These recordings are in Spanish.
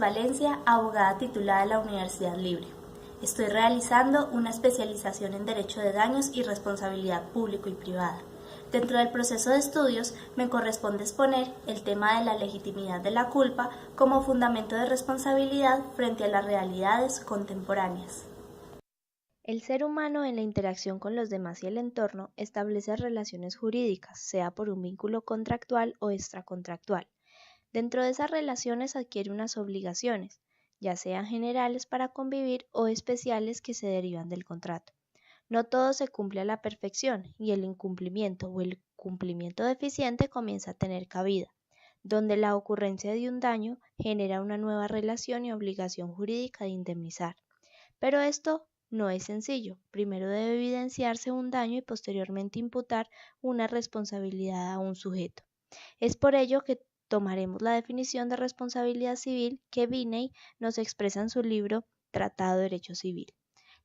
Valencia, abogada titulada de la Universidad Libre. Estoy realizando una especialización en Derecho de Daños y Responsabilidad Público y Privada. Dentro del proceso de estudios me corresponde exponer el tema de la legitimidad de la culpa como fundamento de responsabilidad frente a las realidades contemporáneas. El ser humano en la interacción con los demás y el entorno establece relaciones jurídicas, sea por un vínculo contractual o extracontractual. Dentro de esas relaciones adquiere unas obligaciones, ya sean generales para convivir o especiales que se derivan del contrato. No todo se cumple a la perfección y el incumplimiento o el cumplimiento deficiente comienza a tener cabida, donde la ocurrencia de un daño genera una nueva relación y obligación jurídica de indemnizar. Pero esto no es sencillo. Primero debe evidenciarse un daño y posteriormente imputar una responsabilidad a un sujeto. Es por ello que tomaremos la definición de responsabilidad civil que Viney nos expresa en su libro Tratado de Derecho Civil.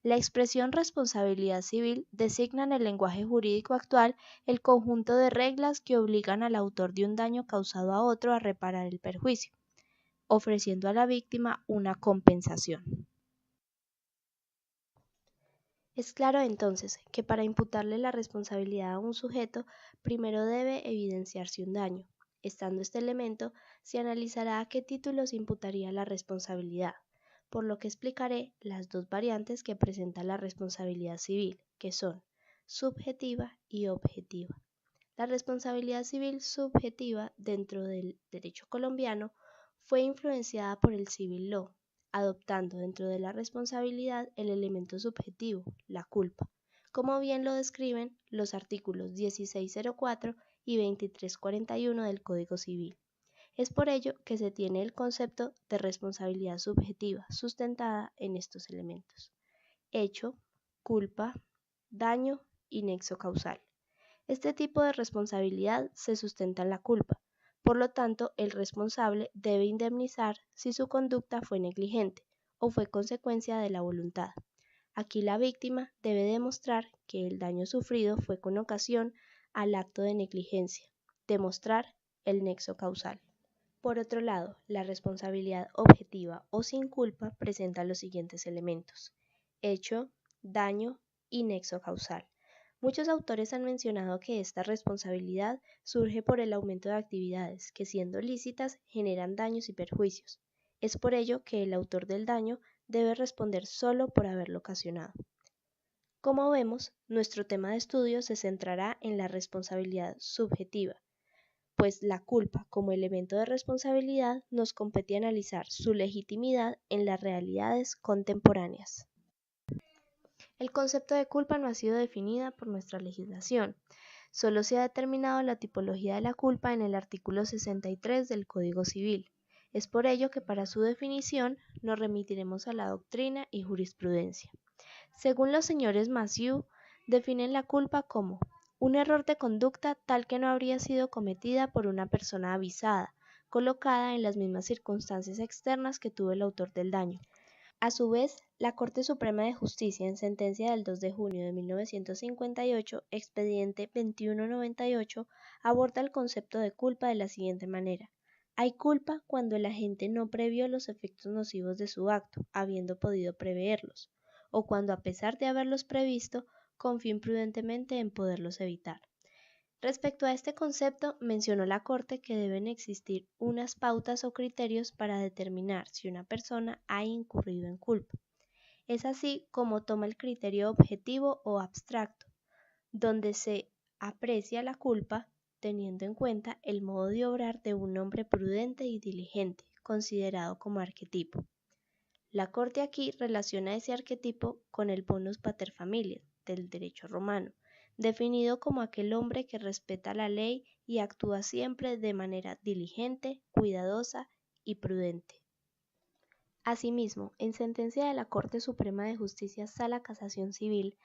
La expresión responsabilidad civil designa en el lenguaje jurídico actual el conjunto de reglas que obligan al autor de un daño causado a otro a reparar el perjuicio, ofreciendo a la víctima una compensación. Es claro entonces que para imputarle la responsabilidad a un sujeto, primero debe evidenciarse un daño. Estando este elemento, se analizará a qué título se imputaría la responsabilidad, por lo que explicaré las dos variantes que presenta la responsabilidad civil, que son subjetiva y objetiva. La responsabilidad civil subjetiva dentro del derecho colombiano fue influenciada por el civil law, adoptando dentro de la responsabilidad el elemento subjetivo, la culpa, como bien lo describen los artículos 1604 y 2341 del Código Civil. Es por ello que se tiene el concepto de responsabilidad subjetiva sustentada en estos elementos: hecho, culpa, daño y nexo causal. Este tipo de responsabilidad se sustenta en la culpa. Por lo tanto, el responsable debe indemnizar si su conducta fue negligente o fue consecuencia de la voluntad. Aquí la víctima debe demostrar que el daño sufrido fue con ocasión al acto de negligencia, demostrar el nexo causal. Por otro lado, la responsabilidad objetiva o sin culpa presenta los siguientes elementos: hecho, daño y nexo causal. Muchos autores han mencionado que esta responsabilidad surge por el aumento de actividades que, siendo lícitas, generan daños y perjuicios. Es por ello que el autor del daño debe responder solo por haberlo ocasionado. Como vemos, nuestro tema de estudio se centrará en la responsabilidad subjetiva, pues la culpa como elemento de responsabilidad nos compete analizar su legitimidad en las realidades contemporáneas. El concepto de culpa no ha sido definida por nuestra legislación. Solo se ha determinado la tipología de la culpa en el artículo 63 del Código Civil. Es por ello que para su definición nos remitiremos a la doctrina y jurisprudencia. Según los señores Massieu, definen la culpa como un error de conducta tal que no habría sido cometida por una persona avisada, colocada en las mismas circunstancias externas que tuvo el autor del daño. A su vez, la Corte Suprema de Justicia, en sentencia del 2 de junio de 1958, expediente 2198, aborda el concepto de culpa de la siguiente manera: hay culpa cuando el agente no previó los efectos nocivos de su acto, habiendo podido preverlos, o cuando, a pesar de haberlos previsto, confió imprudentemente en poderlos evitar. Respecto a este concepto, mencionó la Corte que deben existir unas pautas o criterios para determinar si una persona ha incurrido en culpa. Es así como toma el criterio objetivo o abstracto, donde se aprecia la culpa teniendo en cuenta el modo de obrar de un hombre prudente y diligente, considerado como arquetipo. La Corte aquí relaciona ese arquetipo con el bonus pater familias del derecho romano, definido como aquel hombre que respeta la ley y actúa siempre de manera diligente, cuidadosa y prudente. Asimismo, en sentencia de la Corte Suprema de Justicia Sala Casación Civil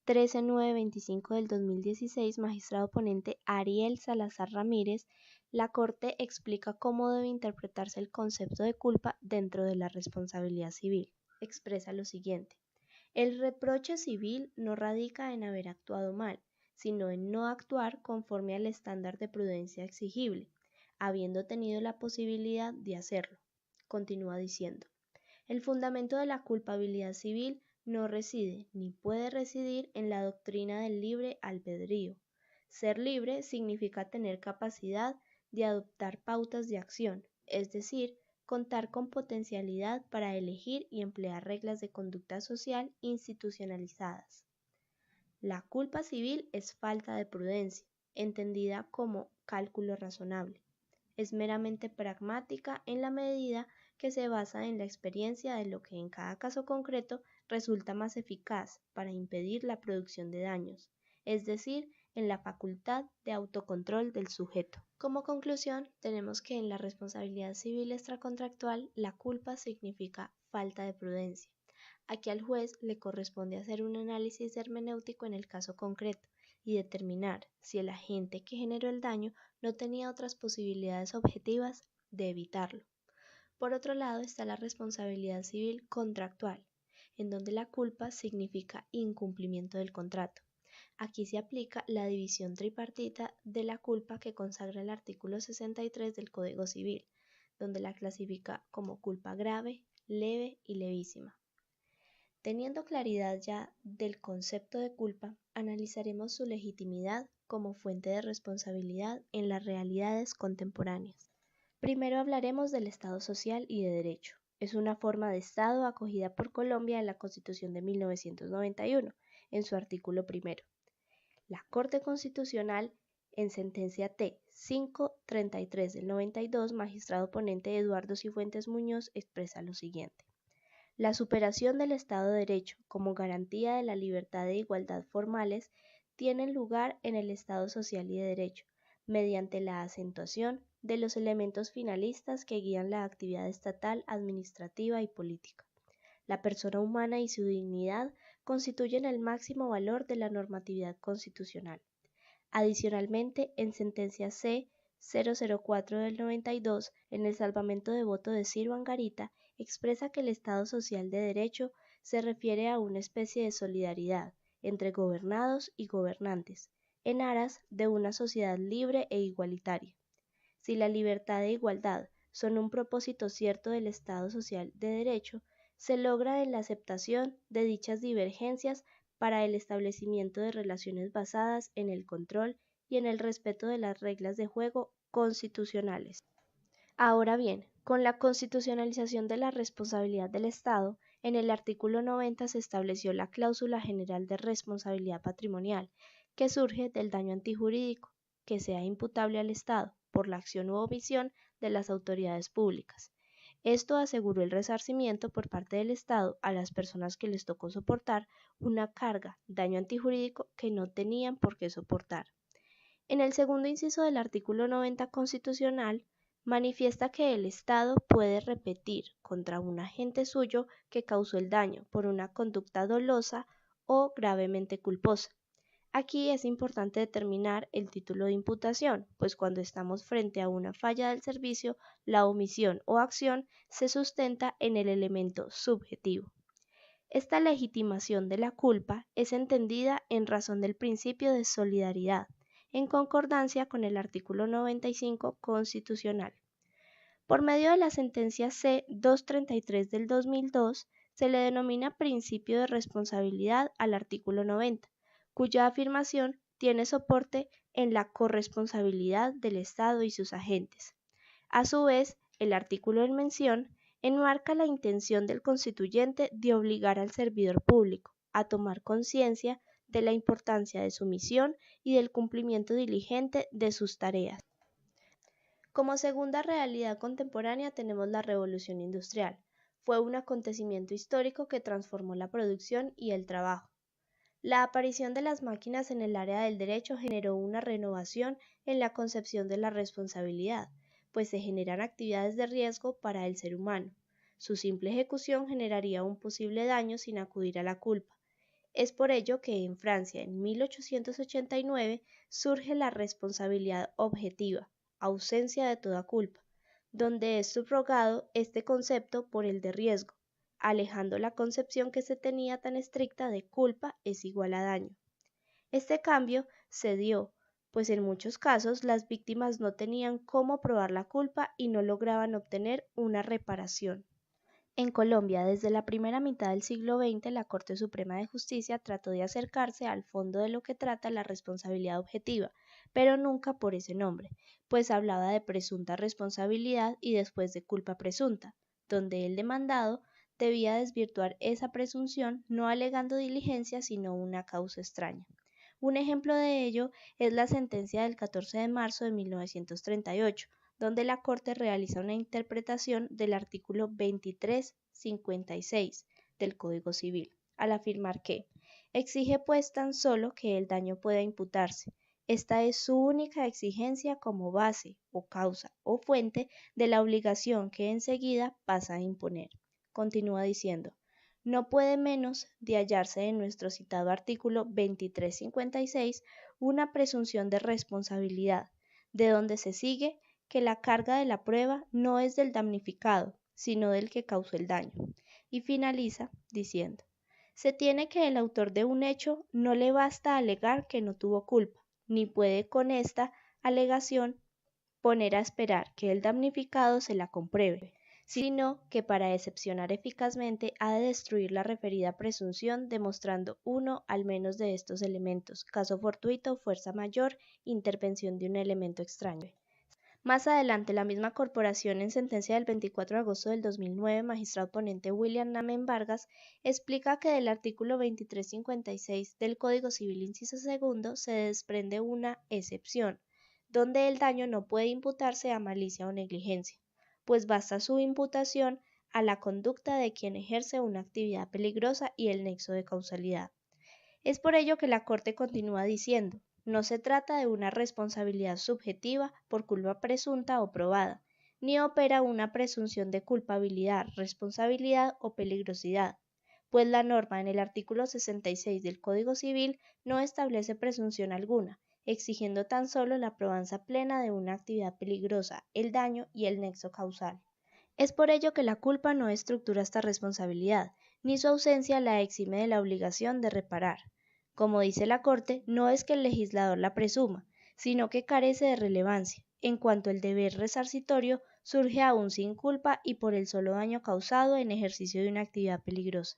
13925 del 2016, magistrado ponente Ariel Salazar Ramírez, la Corte explica cómo debe interpretarse el concepto de culpa dentro de la responsabilidad civil. Expresa lo siguiente: el reproche civil no radica en haber actuado mal, sino en no actuar conforme al estándar de prudencia exigible, habiendo tenido la posibilidad de hacerlo. continúa diciendo: el fundamento de la culpabilidad civil no reside ni puede residir en la doctrina del libre albedrío. Ser libre significa tener capacidad de adoptar pautas de acción, es decir, contar con potencialidad para elegir y emplear reglas de conducta social institucionalizadas. La culpa civil es falta de prudencia, entendida como cálculo razonable. Es meramente pragmática en la medida que se basa en la experiencia de lo que en cada caso concreto resulta más eficaz para impedir la producción de daños, es decir, en la facultad de autocontrol del sujeto. Como conclusión, tenemos que en la responsabilidad civil extracontractual la culpa significa falta de prudencia. Aquí al juez le corresponde hacer un análisis hermenéutico en el caso concreto y determinar si el agente que generó el daño no tenía otras posibilidades objetivas de evitarlo. Por otro lado está la responsabilidad civil contractual, en donde la culpa significa incumplimiento del contrato. Aquí se aplica la división tripartita de la culpa que consagra el artículo 63 del Código Civil, donde la clasifica como culpa grave, leve y levísima. Teniendo claridad ya del concepto de culpa, analizaremos su legitimidad como fuente de responsabilidad en las realidades contemporáneas. Primero hablaremos del Estado social y de derecho. Es una forma de Estado acogida por Colombia en la Constitución de 1991, en su artículo primero. La Corte Constitucional, en sentencia T 533 del 92, magistrado ponente Eduardo Cifuentes Muñoz, expresa lo siguiente: la superación del Estado de Derecho como garantía de la libertad e igualdad formales tienen lugar en el Estado social y de derecho, mediante la acentuación de los elementos finalistas que guían la actividad estatal, administrativa y política. La persona humana y su dignidad constituyen el máximo valor de la normatividad constitucional. Adicionalmente, en sentencia C 004 del 92, en el salvamento de voto de Ciro Angarita, expresa que el Estado social de derecho se refiere a una especie de solidaridad entre gobernados y gobernantes, en aras de una sociedad libre e igualitaria. Si la libertad e igualdad son un propósito cierto del Estado social de derecho, se logra en la aceptación de dichas divergencias para el establecimiento de relaciones basadas en el control y en el respeto de las reglas de juego constitucionales. Ahora bien, con la constitucionalización de la responsabilidad del Estado, en el artículo 90 se estableció la cláusula general de responsabilidad patrimonial, que surge del daño antijurídico que sea imputable al Estado por la acción u omisión de las autoridades públicas. Esto aseguró el resarcimiento por parte del Estado a las personas que les tocó soportar una carga, daño antijurídico que no tenían por qué soportar. En el segundo inciso del artículo 90 constitucional, manifiesta que el Estado puede repetir contra un agente suyo que causó el daño por una conducta dolosa o gravemente culposa. Aquí es importante determinar el título de imputación, pues cuando estamos frente a una falla del servicio, la omisión o acción se sustenta en el elemento subjetivo. Esta legitimación de la culpa es entendida en razón del principio de solidaridad, en concordancia con el artículo 95 constitucional. Por medio de la sentencia C 233 del 2002, se le denomina principio de responsabilidad al artículo 90, cuya afirmación tiene soporte en la corresponsabilidad del Estado y sus agentes. A su vez, el artículo en mención enmarca la intención del constituyente de obligar al servidor público a tomar conciencia de la importancia de su misión y del cumplimiento diligente de sus tareas. Como segunda realidad contemporánea tenemos la Revolución Industrial. Fue un acontecimiento histórico que transformó la producción y el trabajo. La aparición de las máquinas en el área del derecho generó una renovación en la concepción de la responsabilidad, pues se generan actividades de riesgo para el ser humano. Su simple ejecución generaría un posible daño sin acudir a la culpa. Es por ello que en Francia, en 1889, surge la responsabilidad objetiva, ausencia de toda culpa, donde es subrogado este concepto por el de riesgo, alejando la concepción que se tenía tan estricta de culpa es igual a daño. Este cambio se dio pues en muchos casos las víctimas no tenían cómo probar la culpa y no lograban obtener una reparación. En Colombia, desde la primera mitad del siglo XX, la Corte Suprema de Justicia trató de acercarse al fondo de lo que trata la responsabilidad objetiva, pero nunca por ese nombre, pues hablaba de presunta responsabilidad y después de culpa presunta, donde el demandado debía desvirtuar esa presunción no alegando diligencia sino una causa extraña. Un ejemplo de ello es la sentencia del 14 de marzo de 1938, donde la Corte realiza una interpretación del artículo 2356 del Código Civil, al afirmar que exige pues tan solo que el daño pueda imputarse. Esta es su única exigencia como base o causa o fuente de la obligación que enseguida pasa a imponer. Continúa diciendo, no puede menos de hallarse en nuestro citado artículo 2356 una presunción de responsabilidad, de donde se sigue que la carga de la prueba no es del damnificado, sino del que causó el daño. Y finaliza diciendo, se tiene que el autor de un hecho no le basta alegar que no tuvo culpa, ni puede con esta alegación poner a esperar que el damnificado se la compruebe, sino que para excepcionar eficazmente ha de destruir la referida presunción demostrando uno al menos de estos elementos, caso fortuito, fuerza mayor, intervención de un elemento extraño. Más adelante, la misma corporación, en sentencia del 24 de agosto del 2009, magistrado ponente William Namen Vargas, explica que del artículo 2356 del Código Civil inciso segundo se desprende una excepción, donde el daño no puede imputarse a malicia o negligencia, pues basta su imputación a la conducta de quien ejerce una actividad peligrosa y el nexo de causalidad. Es por ello que la Corte continúa diciendo, no se trata de una responsabilidad subjetiva por culpa presunta o probada, ni opera una presunción de culpabilidad, responsabilidad o peligrosidad, pues la norma en el artículo 66 del Código Civil no establece presunción alguna, exigiendo tan solo la probanza plena de una actividad peligrosa, el daño y el nexo causal. Es por ello que la culpa no estructura esta responsabilidad, ni su ausencia la exime de la obligación de reparar. Como dice la Corte, no es que el legislador la presuma, sino que carece de relevancia, en cuanto el deber resarcitorio surge aún sin culpa y por el solo daño causado en ejercicio de una actividad peligrosa.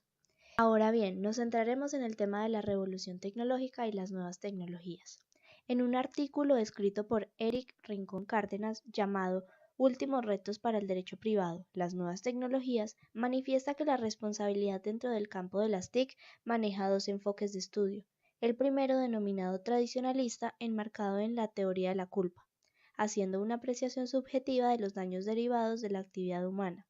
Ahora bien, nos centraremos en el tema de la revolución tecnológica y las nuevas tecnologías. En un artículo escrito por Eric Rincón Cárdenas llamado Últimos retos para el derecho privado, las nuevas tecnologías, manifiesta que la responsabilidad dentro del campo de las TIC maneja dos enfoques de estudio. El primero, denominado tradicionalista, enmarcado en la teoría de la culpa, haciendo una apreciación subjetiva de los daños derivados de la actividad humana.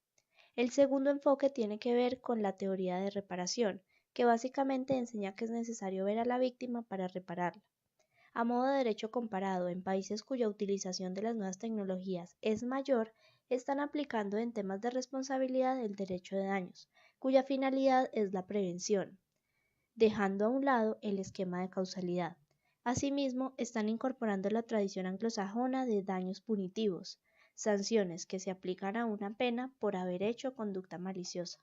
El segundo enfoque tiene que ver con la teoría de reparación, que básicamente enseña que es necesario ver a la víctima para repararla. A modo de derecho comparado, en países cuya utilización de las nuevas tecnologías es mayor, están aplicando en temas de responsabilidad el derecho de daños, cuya finalidad es la prevención, dejando a un lado el esquema de causalidad. Asimismo, están incorporando la tradición anglosajona de daños punitivos, sanciones que se aplican a una pena por haber hecho conducta maliciosa.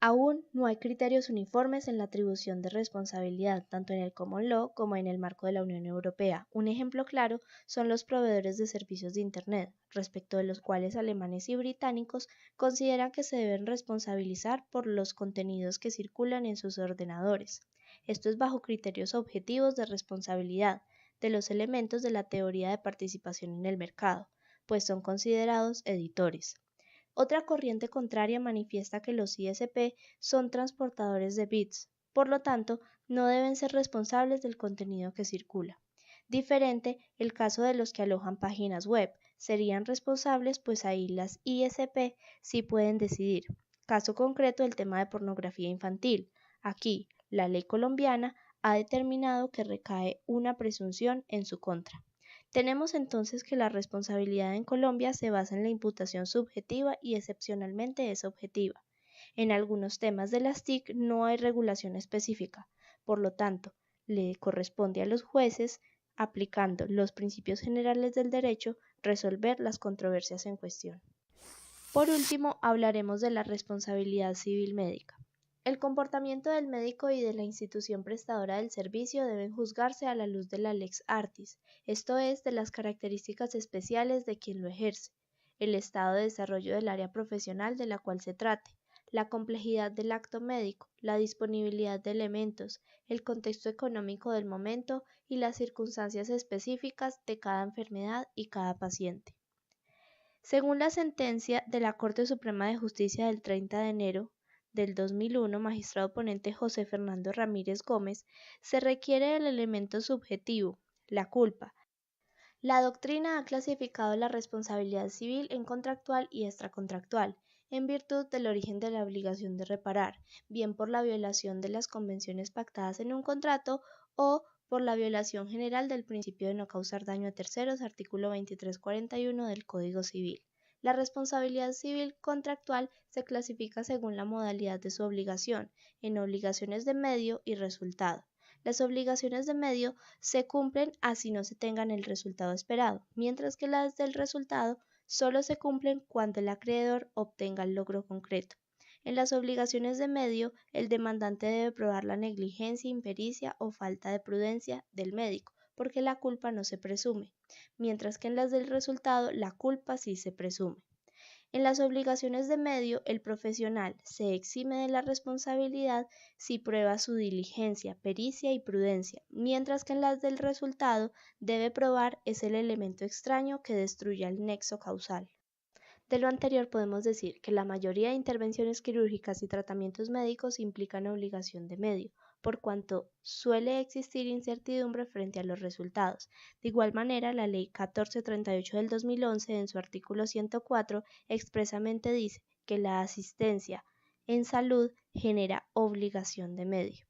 Aún no hay criterios uniformes en la atribución de responsabilidad, tanto en el Common Law como en el marco de la Unión Europea. Un ejemplo claro son los proveedores de servicios de Internet, respecto de los cuales alemanes y británicos consideran que se deben responsabilizar por los contenidos que circulan en sus ordenadores. Esto es bajo criterios objetivos de responsabilidad de los elementos de la teoría de participación en el mercado, pues son considerados editores. Otra corriente contraria manifiesta que los ISP son transportadores de bits, por lo tanto, no deben ser responsables del contenido que circula. Diferente el caso de los que alojan páginas web, serían responsables pues ahí las ISP sí pueden decidir. Caso concreto el tema de pornografía infantil. Aquí, la ley colombiana ha determinado que recae una presunción en su contra. Tenemos entonces que la responsabilidad en Colombia se basa en la imputación subjetiva y excepcionalmente es objetiva. En algunos temas de las TIC no hay regulación específica, por lo tanto, le corresponde a los jueces, aplicando los principios generales del derecho, resolver las controversias en cuestión. Por último, hablaremos de la responsabilidad civil médica. El comportamiento del médico y de la institución prestadora del servicio deben juzgarse a la luz de la lex artis, esto es, de las características especiales de quien lo ejerce, el estado de desarrollo del área profesional de la cual se trate, la complejidad del acto médico, la disponibilidad de elementos, el contexto económico del momento y las circunstancias específicas de cada enfermedad y cada paciente. Según la sentencia de la Corte Suprema de Justicia del 30 de enero del 2001, magistrado ponente José Fernando Ramírez Gómez, se requiere el elemento subjetivo, la culpa. La doctrina ha clasificado la responsabilidad civil en contractual y extracontractual, en virtud del origen de la obligación de reparar, bien por la violación de las convenciones pactadas en un contrato o por la violación general del principio de no causar daño a terceros, artículo 2341 del Código Civil. La responsabilidad civil contractual se clasifica según la modalidad de su obligación, en obligaciones de medio y resultado. Las obligaciones de medio se cumplen así no se tengan el resultado esperado, mientras que las del resultado solo se cumplen cuando el acreedor obtenga el logro concreto. En las obligaciones de medio, el demandante debe probar la negligencia, impericia o falta de prudencia del médico, porque la culpa no se presume, mientras que en las del resultado la culpa sí se presume. En las obligaciones de medio, el profesional se exime de la responsabilidad si prueba su diligencia, pericia y prudencia, mientras que en las del resultado debe probar es el elemento extraño que destruya el nexo causal. De lo anterior podemos decir que la mayoría de intervenciones quirúrgicas y tratamientos médicos implican obligación de medio, por cuanto suele existir incertidumbre frente a los resultados. De igual manera, la Ley 1438 del 2011, en su artículo 104, expresamente dice que la asistencia en salud genera obligación de medio.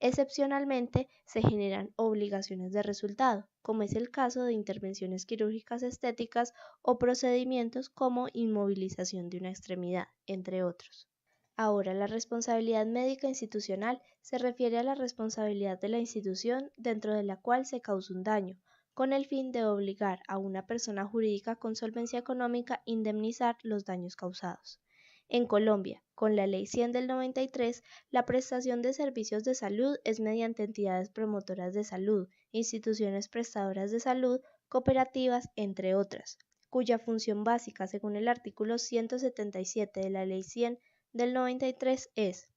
Excepcionalmente, se generan obligaciones de resultado, como es el caso de intervenciones quirúrgicas estéticas o procedimientos como inmovilización de una extremidad, entre otros. Ahora, la responsabilidad médica institucional se refiere a la responsabilidad de la institución dentro de la cual se causa un daño, con el fin de obligar a una persona jurídica con solvencia económica a indemnizar los daños causados. En Colombia, con la Ley 100 del 93, la prestación de servicios de salud es mediante entidades promotoras de salud, instituciones prestadoras de salud, cooperativas, entre otras, cuya función básica, según el artículo 177 de la Ley 100 del 93, es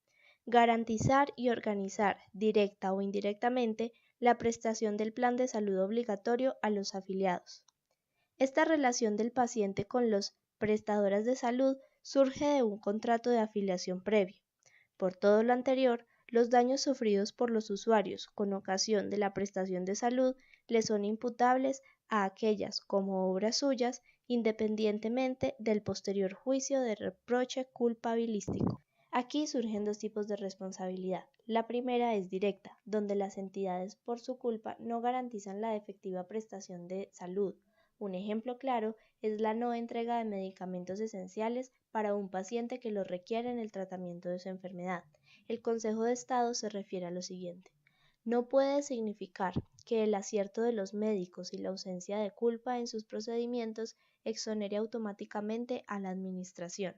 garantizar y organizar, directa o indirectamente, la prestación del plan de salud obligatorio a los afiliados. Esta relación del paciente con los prestadoras de salud surge de un contrato de afiliación previo. Por todo lo anterior, los daños sufridos por los usuarios con ocasión de la prestación de salud les son imputables a aquellas como obras suyas, independientemente del posterior juicio de reproche culpabilístico. Aquí surgen dos tipos de responsabilidad. La primera es directa, donde las entidades por su culpa no garantizan la efectiva prestación de salud. Un ejemplo claro es la no entrega de medicamentos esenciales para un paciente que los requiere en el tratamiento de su enfermedad. El Consejo de Estado se refiere a lo siguiente: no puede significar que el acierto de los médicos y la ausencia de culpa en sus procedimientos exonere automáticamente a la administración.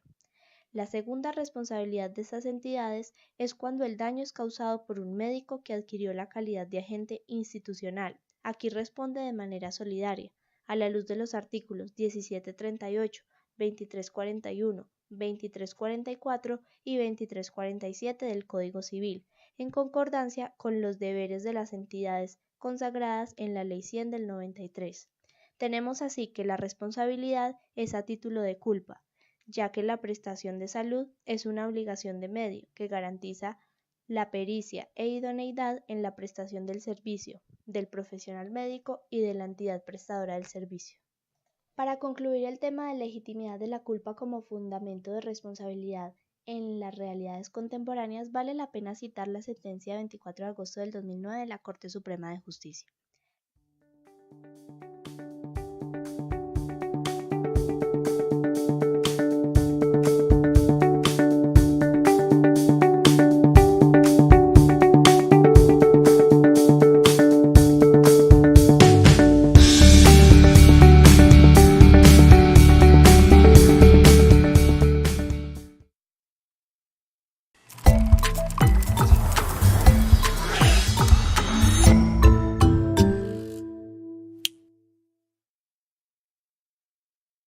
La segunda responsabilidad de estas entidades es cuando el daño es causado por un médico que adquirió la calidad de agente institucional. Aquí responde de manera solidaria, a la luz de los artículos 1738, 2341, 2344 y 2347 del Código Civil, en concordancia con los deberes de las entidades consagradas en la Ley 100 del 93. Tenemos así que la responsabilidad es a título de culpa, ya que la prestación de salud es una obligación de medio que garantiza la pericia e idoneidad en la prestación del servicio, del profesional médico y de la entidad prestadora del servicio. Para concluir el tema de legitimidad de la culpa como fundamento de responsabilidad en las realidades contemporáneas, vale la pena citar la sentencia de 24 de agosto del 2009 de la Corte Suprema de Justicia.